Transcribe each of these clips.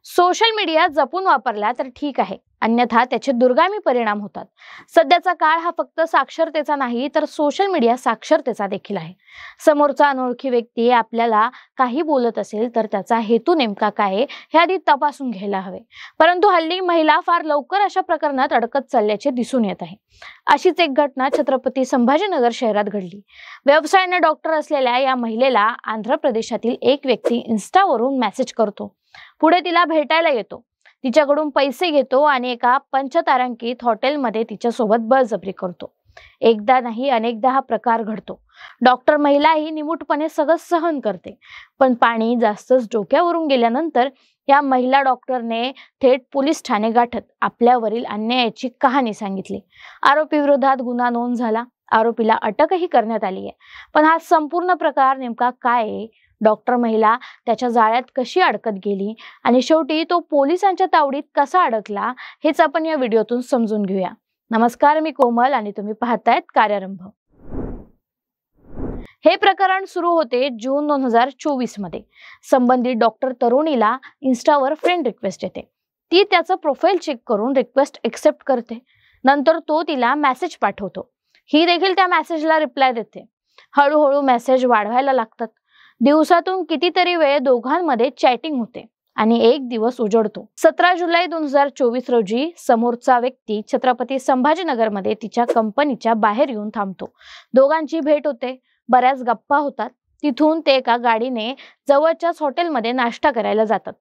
Social media जपून वापरला तर ठीक आहे, अन्यथा त्याचे दुर्गामी परिणाम होतात। सध्याचा काळ हा फक्त साक्षरतेचा नाही तर सोशल मीडिया साक्षरतेचा देखील आहे। समोरचा अनोळखी व्यक्ती आपल्याला काही बोलत असेल तर त्याचा हेतू नेमका काय आहे हे आधी तपासून घ्यायला हवे। परंतु हल्ली महिला फार लवकर अशा प्रकरणात अडकत चालल्याचे दिसून येत आहे। अशीच एक घटना छत्रपती संभाजीनगर शहरात घडली। व्यवसायाने डॉक्टर असलेल्या या महिलेला आंध्र प्रदेशातील एक व्यक्ती इन्स्टावरून मेसेज करतो, पुढे तिला भेटायला येतो, तिच्याकडून पैसे घेतो आणि एका पंचतारांकित हॉटेलमध्ये तिच्यासोबत बळजबरी करतो। एकदा नाही अनेकदा हा प्रकार घडतो। डॉक्टर महिलाही निमूटपणे सगळं सहन करते, पण पाणी जास्तच डोक्यावरून गेल्यानंतर या महिला डॉक्टरने थेट पोलीस ठाणे गाठत आपल्यावरील अन्यायाची कहाणी सांगितली। आरोपी विरोधात गुन्हा नोंद झाला, आरोपीला अटकही करण्यात आली आहे। पण हा संपूर्ण प्रकार नेमका काय आहे, डॉक्टर महिला त्याच्या जाळ्यात कशी अडकत गेली आणि शेवटी तो पोलिसांच्या तावडीत कसा अडकला हेच आपण या व्हिडिओतून समजून घेऊया। नमस्कार, मी कोमल आणि तुम्ही पाहतायत कार्यारंभ। हे प्रकरण सुरू होते जून 2024 मध्ये। संबंधित डॉक्टर तरुणीला इन्स्टावर फ्रेंड रिक्वेस्ट येते। ती त्याचं प्रोफाइल चेक करून रिक्वेस्ट एक्सेप्ट करते। नंतर तो तिला मेसेज पाठवतो, ही देखील त्या मेसेजला रिप्लाय देते। हळूहळू मेसेज वाढवायला लागतात। दिवसातून कितीतरी वेळ दोघांमध्ये चॅटिंग होते आणि एक दिवस उजळतो। 17 जुलै 2024 रोजी समोरचा व्यक्ती छत्रपती संभाजीनगरमध्ये तिच्या कंपनीच्या बाहेर येऊन थांबतो। दोघांची भेट होते, बऱ्याच गप्पा होतात। तिथून ते एका गाडीने जवळच्याच हॉटेलमध्ये नाश्ता करायला जातात।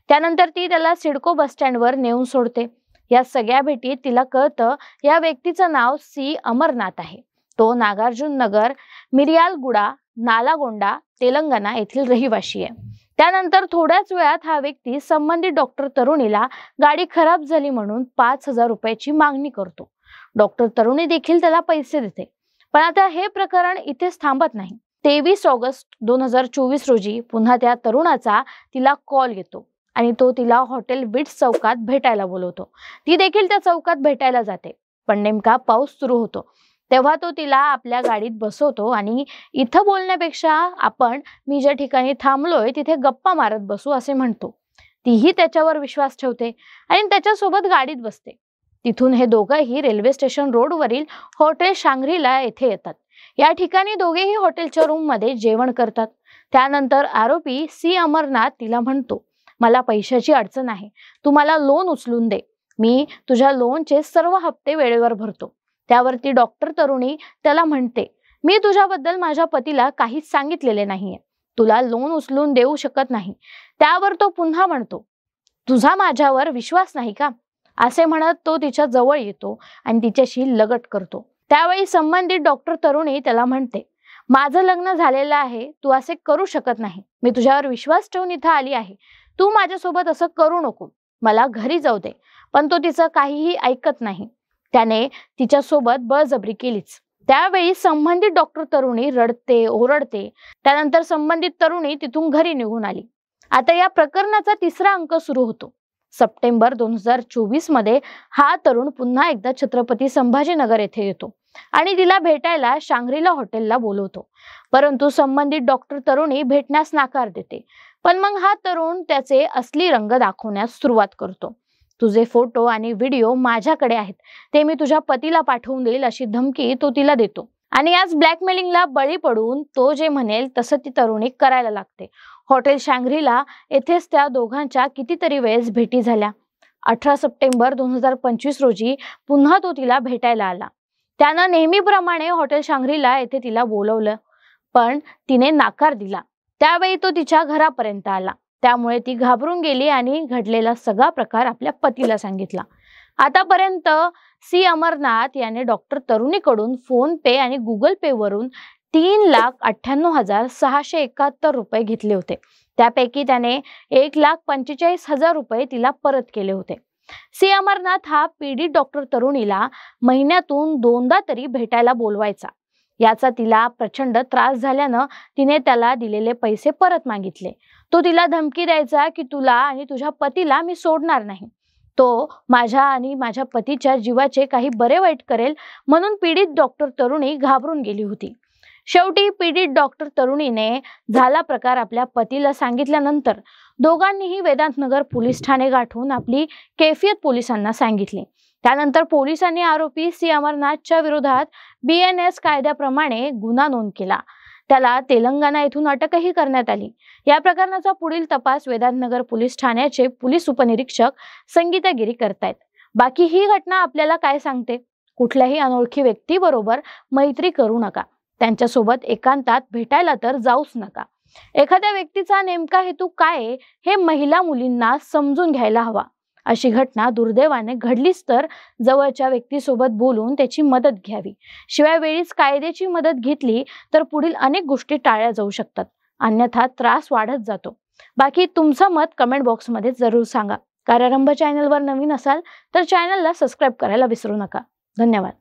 त्यानंतर ती त्याला सिडको बस स्टँडवर नेऊन सोडते। या सगळ्या भेटीत तिला कळतं या व्यक्तीचं नाव सी अमरनाथ आहे। तो नागार्जुन नगर, मिरियालगुडा, नालागोंडा, तेलंगणा येथील रहिवासी आहे। त्यानंतर थोड्याच वेळात हा व्यक्ती संबंधित डॉक्टर तरुणीला गाडी खराब झाली म्हणून 5000 रुपयाची मागणी करतो। डॉक्टर तरुणी देखील त्याला पैसे देते। पण आता हे प्रकरण इथेच थांबत नाही। 23 ऑगस्ट 2024 रोजी पुन्हा त्या तरुणाचा तिला कॉल येतो आणि तो तिला हॉटेल विट्स चौकात भेटायला बोलवतो। ती देखील त्या चौकात भेटायला जाते, पण नेमका पाऊस सुरू होतो। तेव्हा तो तिला आपल्या गाडीत बसवतो आणि इथं बोलण्यापेक्षा आपण मी ज्या ठिकाणी थांबलोय तिथे गप्पा मारत बसू असे म्हणतो। तीही त्याच्यावर विश्वास ठेवते आणि त्याच्यासोबत गाडीत बसते। तिथून हे दोघंही रेल्वे स्टेशन रोडवरील हॉटेल शांग्रीला येथे येतात। या ठिकाणी दोघेही हॉटेलच्या रूम मध्ये जेवण करतात। त्यानंतर आरोपी सी अमरनाथ तिला म्हणतो, मला पैशाची अडचण आहे, तू मला लोन उचलून दे, मी तुझ्या लोनचे सर्व हप्ते वेळेवर भरतो। त्यावरती डॉक्टर तरुणी त्याला म्हणते, मी तुझ्याबद्दल माझ्या पतीला काहीच सांगितलेले नाहीये, तुला लोन उचलून देऊ शकत नाही। त्यावर तो पुन्हा म्हणतो, तुझा माझ्यावर विश्वास नाही का? असे म्हणत तो तिच्या जवळ येतो आणि तिच्याशी लगट करतो। त्यावेळी संबंधित डॉक्टर तरुणी त्याला म्हणते, माझं लग्न झालेलं आहे, तू असे करू शकत नाही, मी तुझ्यावर विश्वास ठेवून इथं आली आहे, तू माझ्यासोबत असं करू नको, मला घरी जाऊ दे। पण तो तिचं काहीही ऐकत नाही, त्याने तिच्यासोबत बळजबरी केलीच। त्यावेळी संबंधित डॉक्टर तरुणी रडते, ओरडते। त्यानंतर संबंधित तरुणी तिथून घरी निघून आली। आता या प्रकरणाचा तिसरा अंक सुरू होतो। सप्टेंबर 2024 मध्ये हा तरुण पुन्हा एकदा छत्रपती संभाजीनगर येथे येतो आणि तिला भेटायला शांग्रीला हॉटेलला बोलवतो। परंतु संबंधित डॉक्टर तरुणी भेटण्यास नकार देते। पण मग हा तरुण त्याचे असली रंग दाखवण्यास सुरुवात करतो। तुझे फोटो आणि व्हिडिओ माझ्याकडे आहेत, ते मी तुझ्या पतीला पाठवून देईल अशी धमकी तो तिला देतो। आणि याच ब्लॅकमेलिंगला बळी पडून तो जे म्हणेल तसं ती तरुणी करायला लागते। हॉटेल शांग्रीला येथेच त्या दोघांच्या कितीतरी वेळेस भेटी झाल्या। 18 सप्टेंबर 2025 रोजी पुन्हा तो तिला भेटायला आला। त्यानं नेहमीप्रमाणे हॉटेल शांग्रीला येथे तिला बोलवलं, पण तिने नकार दिला। त्यावेळी तो तिच्या घरापर्यंत आला। त्यामुळे ती घाबरून गेली आणि घडलेला सगळा प्रकार आपल्या पतीला सांगितला। आतापर्यंत सी अमरनाथ याने डॉक्टर तरुणीकडून फोन पे आणि गुगल पे वरून 3,98,671 रुपये घेतले होते। त्यापैकी त्याने 1,45,000 रुपये तिला परत केले होते। सी अमरनाथ हा पीडित डॉक्टर तरुणीला महिन्यातून 2दा तरी भेटायला बोलवायचा। याचा तिला प्रचंड त्रास झाल्यानं तिने त्याला दिलेले पैसे परत मागितले। तो तिला धमकी द्यायचा की तुला आणि तुझ्या पतीला मी सोडणार नाही, तो माझ्या आणि माझ्या पतीच्या जीवाचे काही बरे वाईट करेल म्हणून पीडित डॉक्टर तरुणी घाबरून गेली होती। शेवटी पीडित डॉक्टर तरुणीने झाला प्रकार आपल्या पतीला सांगितल्यानंतर दोघांनीही वेदांतनगर पोलीस ठाणे गाठून आपली कैफियत पोलिसांना सांगितली। त्यानंतर पोलिसांनी आरोपी सी अमरनाथच्या विरोधात BNS कायद्याप्रमाणे गुन्हा नोंद केला। त्याला तेलंगणा येथून अटकही करण्यात आली। या प्रकरणाचा पुढील तपास वेदांतनगर पोलीस ठाण्याचे पोलीस उपनिरीक्षक संगीता गिरी करतायत। बाकी ही घटना आपल्याला काय सांगते? कुठल्याही अनोळखी व्यक्तीबरोबर मैत्री करू नका, त्यांच्यासोबत एकांतात भेटायला तर जाऊच नका। एखाद्या व्यक्तीचा नेमका हेतू काय आहे हे महिला मुलींना समजून घ्यायला हवा। अशी घटना दुर्दैवाने घडलीच तर जवळच्या व्यक्तीसोबत बोलून त्याची मदत घ्यावी। शिवाय वेळीच कायद्याची मदत घेतली तर पुढील अनेक गोष्टी टाळल्या जाऊ शकतात, अन्यथा त्रास वाढत जातो। बाकी तुमचं मत कमेंट बॉक्समध्ये जरूर सांगा। कार्यारंभ चॅनलवर नवीन असाल तर चॅनलला सबस्क्राईब करायला विसरू नका। धन्यवाद।